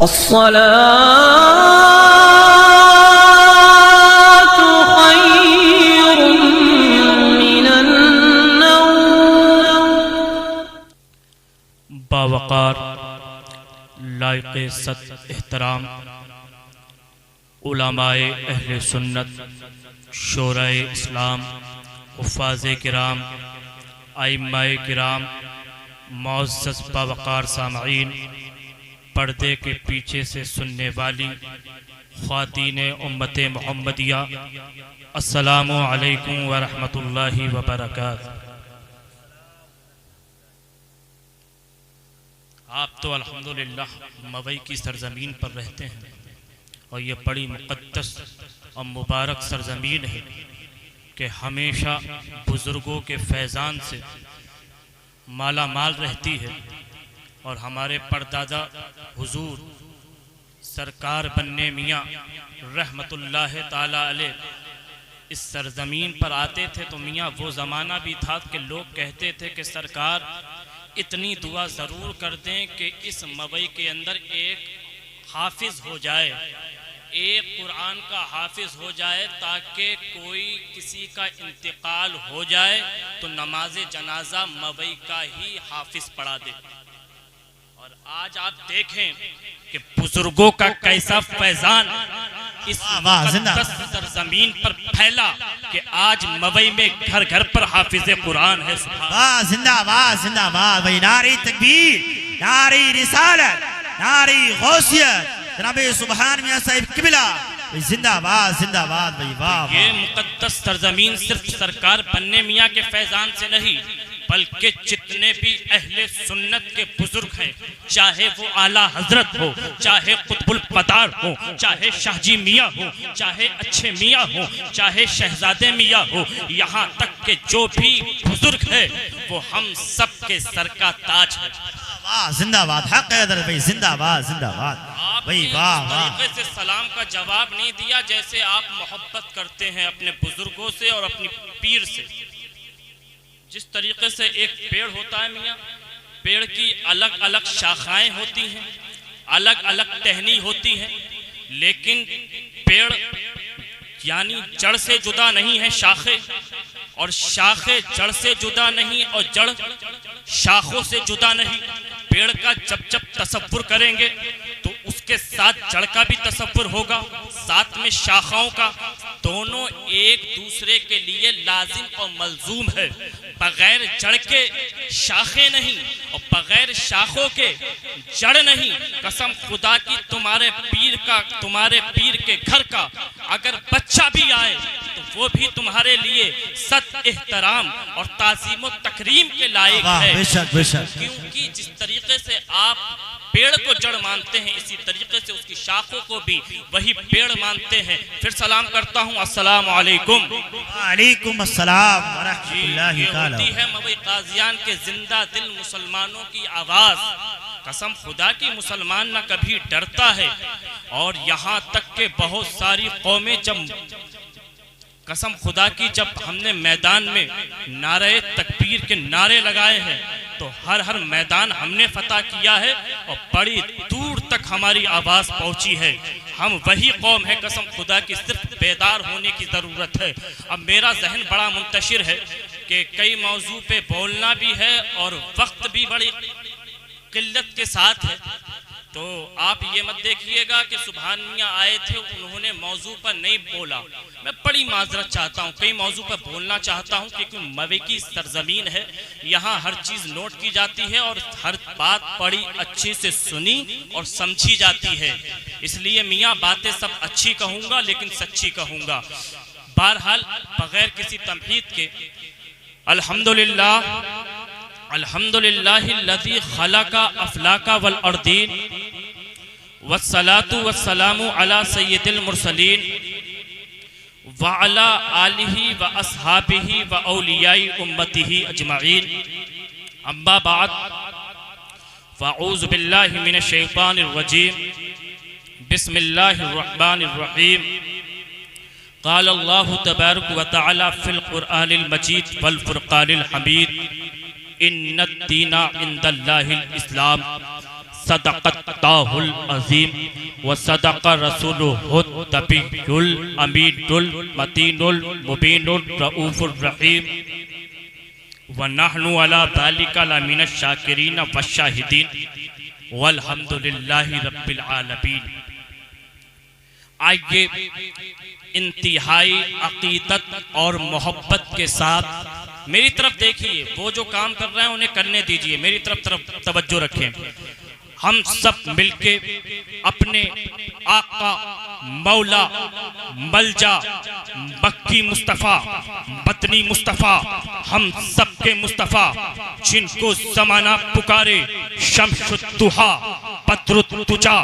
अस्सलातु खैरुम मिनन नौम। बावकार लायक़े सद एहतराम उलमाए अहले सुन्नत, शोराए इस्लाम, हुफ़ाज़े किराम, आइम्माए किराम, मुअज़्ज़ज़ बावकार सामईन, पर्दे के पीछे से सुनने वाली ख़्वातीन उम्मत मुहम्मदिया, अस्सलामु अलैकुम व रहमतुल्लाहि व बरकातुहू। आप तो अल्हम्दुलिल्लाह मवई की सरजमीन पर रहते हैं और ये बड़ी मुक़द्दस और मुबारक सरजमीन है कि हमेशा बुज़ुर्गों के फैज़ान से माला माल रहती है। और हमारे परदादा हुजूर सरकार बन्ने मियाँ रहमतुल्लाह ताला अलैह इस सरजमीन पर आते थे तो मियाँ वो ज़माना भी था कि लोग कहते थे कि सरकार इतनी दुआ ज़रूर कर दें कि इस मवई के अंदर एक हाफिज़ हो जाए, एक कुरान का हाफिज़ हो जाए, ताकि कोई किसी का इंतकाल हो जाए तो नमाज जनाजा मवई का ही हाफिज़ पढ़ा दे। और आज आप देखें कि बुजुर्गों का कैसा फैजान इस सरजमीन पर फैला कि आज मवई में घर घर पर हाफिज़े कुरान है। वाह जिंदाबाद जिंदाबाद भाई, नारी तकबीर, नारी रिसालत, नारी गौसियत, जनाब सुभान मियां साहिब किबला जिंदाबाद जिंदाबाद भाई। वाह ये मुकद्दस सरजमीन सिर्फ सरकार बन्ने मियाँ के फैजान से नहीं बल्कि जितने भी अहले सुन्नत के बुजुर्ग हैं, चाहे वो आला हजरत हो, चाहे कुतुबुल पतार हो, चाहे शाहजी मियाँ हो, चाहे अच्छे मियाँ हो, चाहे शहजादे मियाँ हो, यहाँ तक के जो भी बुजुर्ग है वो हम सब के सर का ताज है। वाह जिंदाबाद, हक हैदर भाई जिंदाबाद जिंदाबाद भाई। वाह वाह, तरीके से सलाम का जवाब नहीं दिया जैसे आप मोहब्बत करते हैं अपने बुजुर्गों से और अपनी पीर से। जिस तरीके से एक पेड़ होता है मियाँ, पेड़ की अलग अलग शाखाएं होती हैं, अलग अलग टहनी होती हैं, लेकिन पेड़ यानी जड़ से जुदा नहीं है शाखे, और शाखे जड़ से जुदा नहीं और जड़ शाखों से जुदा नहीं। पेड़ का जब जब तसव्वुर करेंगे तो उसके साथ जड़ का भी तसव्वुर होगा, साथ में शाखाओं का। दोनों एक दूसरे के लिए लाजिम और मलजूम है। बगैर जड़ के शाखे नहीं और बगैर शाखों के जड़ नहीं। कसम खुदा की तुम्हारे पीर के घर का अगर बच्चा भी आए तो वो भी तुम्हारे लिए सद एहतराम और ताज़ीम और तकरीम के लायक है। बेशक बेशक, क्योंकि जिस तरीके से आप पेड़ को जड़ मानते हैं इसी तरीके से उसकी शाखों को भी वही पेड़ मानते हैं। फिर सलाम करता हूँ, अस्सलामु अलैकुम। वालेकुम अस्सलाम व रहमतुल्लाहि ताला। होती है मवई काज़ियान के जिंदा दिल मुसलमानों की आवाज़। कसम खुदा की मुसलमान न कभी डरता है। और यहाँ तक के बहुत सारी कौमें कसम खुदा की जब हमने मैदान में नारे तकबीर के नारे लगाए हैं तो हर मैदान हमने फतह किया है और बड़ी दूर तक हमारी आवाज़ पहुंची है। हम वही कौम है कसम खुदा की, सिर्फ बेदार होने की ज़रूरत है। अब मेरा जहन बड़ा मुंतशिर है कि कई मौजू पे बोलना भी है और वक्त भी बड़ी किल्लत के साथ है। तो आप ये मत देखिएगा कि सुभान मियाँ आए थे उन्होंने मौजू पर नहीं बोला। मैं बड़ी माजरत चाहता हूँ, कई मौजू पर बोलना चाहता हूँ क्योंकि मवई की सरजमीन है, यहाँ हर चीज़ नोट की जाती है और हर बात बड़ी अच्छी से सुनी और समझी जाती है। इसलिए मियाँ बातें सब अच्छी कहूँगा लेकिन सच्ची कहूँगा। बहरहाल बगैर किसी तमहीद के अल्हम्दुलिल्लाह अल्हम्दुलिल्लाहिल्लज़ी खलका अफलाका वल अर्दीन वस्सलातु वस्सलामु अला सय्यिदिल मुरसलीन व अला आलिहि व अस्हाबिहि व औलियाई उम्मतिहि अजमईन। अम्मा बाद फ़अऊज़ु बिल्लाहि मिनश शैतानिर रजीम। बिस्मिल्लाहिर रहमानिर रहीम। क़ाल अल्लाहु तबारक व तआला फ़िल क़ुरआनिल मजीद वल फ़ुरक़ानिल हमीद। इन्नद दीना इंदल्लाहिल इस्लाम। सदक़ल्लाहुल अज़ीम व सदक़ रसूलुहुत नबियुल अमीनुल मतीनुल मुबीनुर रऊफुर रहीम व नहनु अला ज़ालिका लमिनश शाकिरीन व शाहिदीन वल्हम्दुलिल्लाहि रब्बिल आलमीन। आइए इंतहाई अकीदत और मोहब्बत के साथ मेरी तरफ देखिए, वो जो काम कर रहे हैं उन्हें करने दीजिए, मेरी तरफ तवज्जो रखें। हम सब मिलके अपने आका मौला मलजा मक्की मुस्तफ़ा बतनी मुस्तफ़ा हम सब के मुस्तफ़ा जिनको ज़माना पुकारे शम्सुद्दुहा बद्रुद्दुजा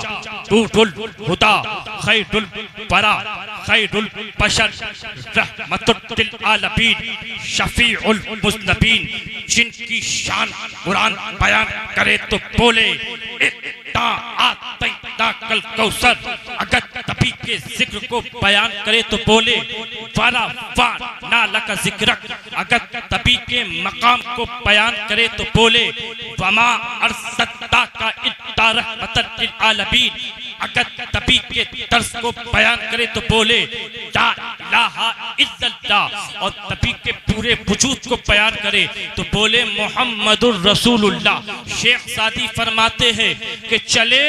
नूरुल हुदा खैरुल बरा खैरुल बशर रहमतुल लिल आलमीन शफीउल मुज़नबीन, जिनकी शान कुरान बयान करे तो बोले कल कौसर, अगर तभी के जिक्र को बयान करे तो बोले वाला वान ना लका जिक्रक, अगर तभी के मकाम को बयान करे तो बोले वमा अरसलना का इल्ला रहमतल लिल आलमीन, अगर तभी के दर्स को बयान करे तो बोले ला इलाहा इल्लल्लाह, और तभी के पूरे वजूद को बयान करे तो बोले मोहम्मदुर रसूलुल्लाह। शेख सादी फरमाते हैं कि चले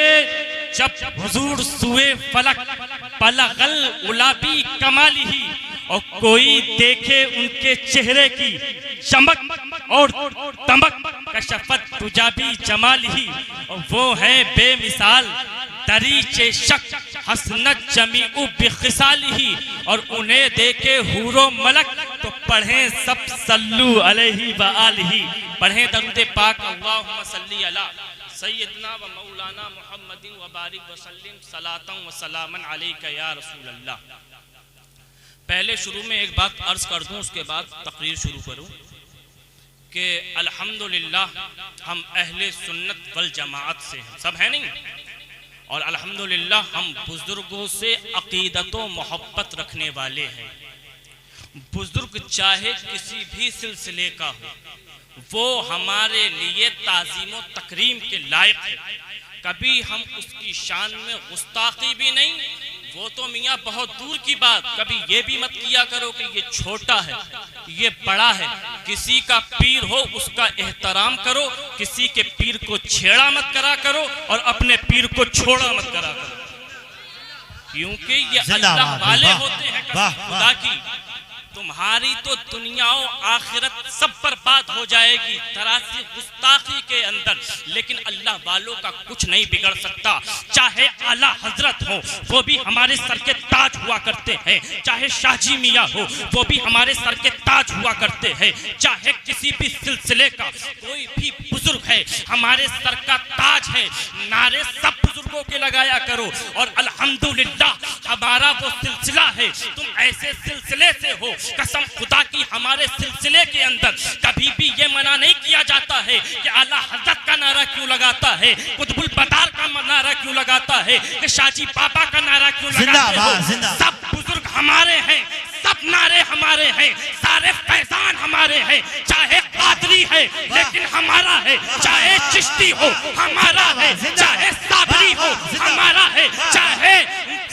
जब हुजूर सुए फलक पलगल उलाबी कमालिही, और कोई देखे उनके चेहरे की चमक और तमक कशफत तुजाबी जमालिही, और वो है बेमिसाल दरीचे शक हसनत जमीउ बिखिसालिही, और उन्हें देखे हूरो मलक तो पढ़ें सब सल्लु अलैहि व आलिही, पढ़ें दरूद पाक अल्लाहुम्मा सल्ली अला सय्यदना व मौलाना मुहम्मदिन व बारिक व सल्लिम सलातन व सलामन अलैका या रसूल अल्लाह। पहले शुरू में एक बात अर्ज कर दूं, उसके बाद तकरीर शुरू करूं कि अल्हम्दुलिल्लाह हम अहले सुन्नत वल जमाअत से हैं, सब है नहीं, और अल्हम्दुलिल्लाह हम बुजुर्गों से अकीदत व मोहब्बत रखने वाले हैं। बुजुर्ग चाहे किसी भी सिलसिले का हो, वो हमारे लिए ताज़ीम व तकरीम के लायक है। कभी हम उसकी शान में गुस्ताखी भी नहीं, वो तो मियाँ बहुत दूर की बात, कभी ये भी मत किया करो कि ये छोटा है ये बड़ा है। किसी का पीर हो उसका एहतराम करो, किसी के पीर को छेड़ा मत करा करो और अपने पीर को छोड़ा मत करा करो, क्योंकि ये अल्लाह वाले होते हैं। खुदा की तुम्हारी तो दुनिया और आखिरत सब बर्बाद हो जाएगी तरासी गुस्ताखी के अंदर, लेकिन अल्लाह वालों का कुछ नहीं बिगड़ सकता। चाहे आला हजरत हो वो भी हमारे सर के ताज हुआ करते हैं, चाहे शाहजी मियाँ हो वो भी हमारे सर के ताज हुआ करते हैं, चाहे किसी भी सिलसिले का कोई भी बुजुर्ग है हमारे सर का ताज है। नारे सब बुजुर्गों के लगाया करो, और अल्हम्दुलिल्लाह हमारा वो सिलसिला है, तुम ऐसे सिलसिले से हो, कसम खुदा की हमारे सिलसिले के अंदर कभी भी ये मना नहीं किया जाता है कि आला हजरत का नारा क्यों लगाता है, कुतुबुल बदार का नारा क्यों लगाता है, कि शाहजी बाबा का नारा क्यों लगाते हो। सब बुजुर्ग हमारे हैं, सब नारे हमारे हैं, सारे फैजान हमारे हैं, चाहे कादरी है लेकिन हमारा है, चाहे चिश्ती हो हमारा है, चाहे साबरी हो हमारा है, चाहे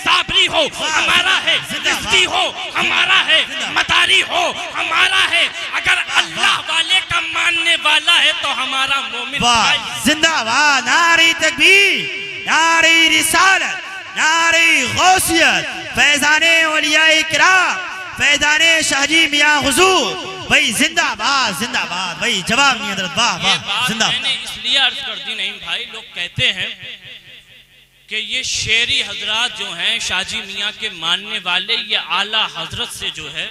साबरी हो हमारा है, चिश्ती हो हमारा है, मदारी हो हमारा है। अगर अल्लाह वाले का मानने वाला है तो हमारा मोमिन भाई। जिंदाबाद, नारे तकबीर, नारे रिसालत, नारे गौसियत, फैजाने औलियाए किराम, फैजाने शाहजी मियां हुजूर, भाई जिंदाबाद जिंदाबाद, भाई जवाब नहीं हजरत, वाह वाह जिंदाबाद। मैंने इसलिए अर्ज कर दी नहीं भाई, लोग कहते हैं कि ये शेरी हजरात जो हैं शाहजी मियाँ के मानने वाले, ये आला हजरत से जो है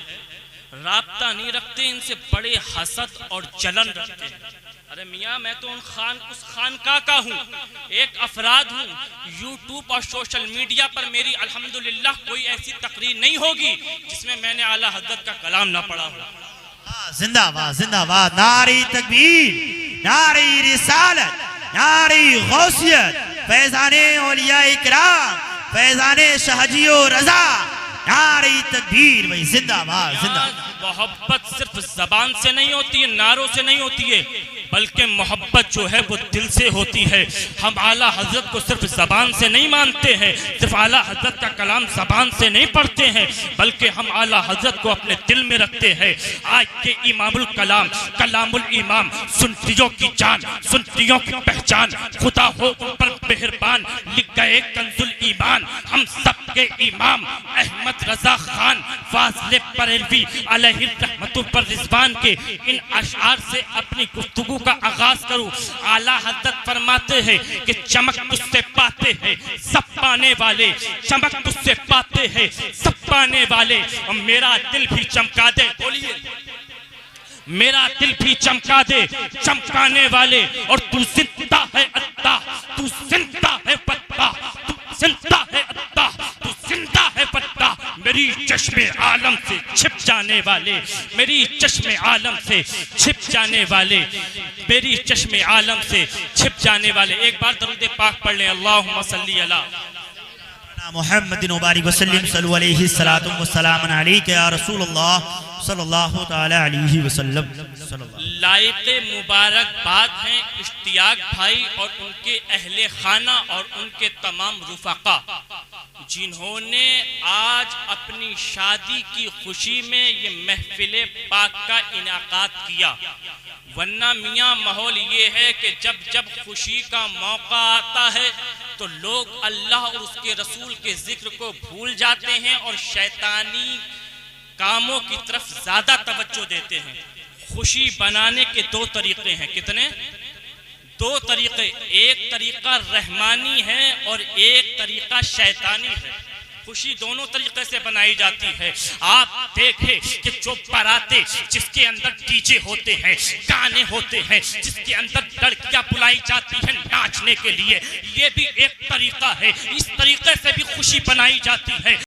राब्ता नहीं रखते, इनसे बड़े हसद और जलन रखते हैं। अरे मियाँ मैं तो उस खानका का हूँ, एक अफराद हूँ। यूट्यूब और सोशल मीडिया पर मेरी अल्हम्दुलिल्लाह कोई ऐसी तकरीर नहीं होगी जिसमें मैंने आला हजरत का कलाम ना पढ़ा हो। जिंदाबाद जिंदाबाद, नारी तकबीर, नारी रिसालत, नारी गौसियत, फैजाने औलियाए किराम, फैजाने शाहजियो रजा, नारी तकबीर, भाई जिंदाबाद जिंदाबाद। मोहब्बत सिर्फ जबान से नहीं होती है, नारों से नहीं होती है, बल्कि मोहब्बत जो है वो दिल से होती है। हम आला हजरत को सिर्फ ज़बान से नहीं मानते हैं, सिर्फ आला हजरत का कलाम ज़बान से नहीं पढ़ते हैं, बल्कि हम आला हजरत को अपने दिल में रखते हैं। आज के इमामुल कलाम, कलामुल इमाम, सुन्नियों की जान, सुन्नियों की पहचान, खुदा हो उन पर मेहरबान, लिख गए कंजुल ईमान हम सबके इमाम अहमद रजा खान फाज़िल बरेलवी अलैहि रहमतुल पर रिज़वान के इन अशआर से अपनी गुफ्तगू का आगाज करूं। आला हज़रत फरमाते हैं कि चमक तुझसे पाते हैं सब पाने वाले, चमक तुझसे पाते हैं सब पाने वाले, और मेरा दिल भी चमका दे, बोलिए मेरा दिल भी चमका दे चमकाने वाले। और तू जिंदा है अत्ता, तू जिंदा है पत्ता, तू जिंदा है अत्ता, तू जिंदा है पत्ता, मेरी चश्मे आलम से छिप जाने वाले, मेरी चश्मे आलम से छिप जाने वाले, मेरी चश्मे आलम से छिप जाने वाले। एक बार दरूद पाक पढ़ लें, अल्लाहुम्मा सल्ली अला मुहम्मदिन मुबारक वसल्लम सल्लल्लाहु अलैहि सलातु व सलाम अलैका या रसूलुल्लाह सल्लल्लाहु तआला अलैहि वसल्लम। लायक़े मुबारकबाद हैं इश्तियाक भाई और उनके अहले खाना और उनके तमाम रुफ़क़ा, जिन्होंने आज अपनी शादी की खुशी में ये महफिल पाक का इनाकाद किया। वरना मियाँ माहौल ये है कि जब जब खुशी का मौका आता है तो लोग अल्लाह और उसके रसूल के जिक्र को भूल जाते हैं और शैतानी कामों की तरफ ज्यादा तवज्जो देते हैं। खुशी बनाने के दो तरीके हैं, कितने? दो तरीके, एक तरीका रहमानी है और एक तरीका शैतानी है। खुशी दोनों तरीके से बनाई जाती है। आप देखें कि जो बारातें जिसके अंदर डीजे होते हैं, गाने होते हैं, जिसके अंदर लड़कियां बुलाई जाती हैं नाचने के लिए, ये भी एक तरीका है। इस तरीके से भी खुशी बनाई जाती है।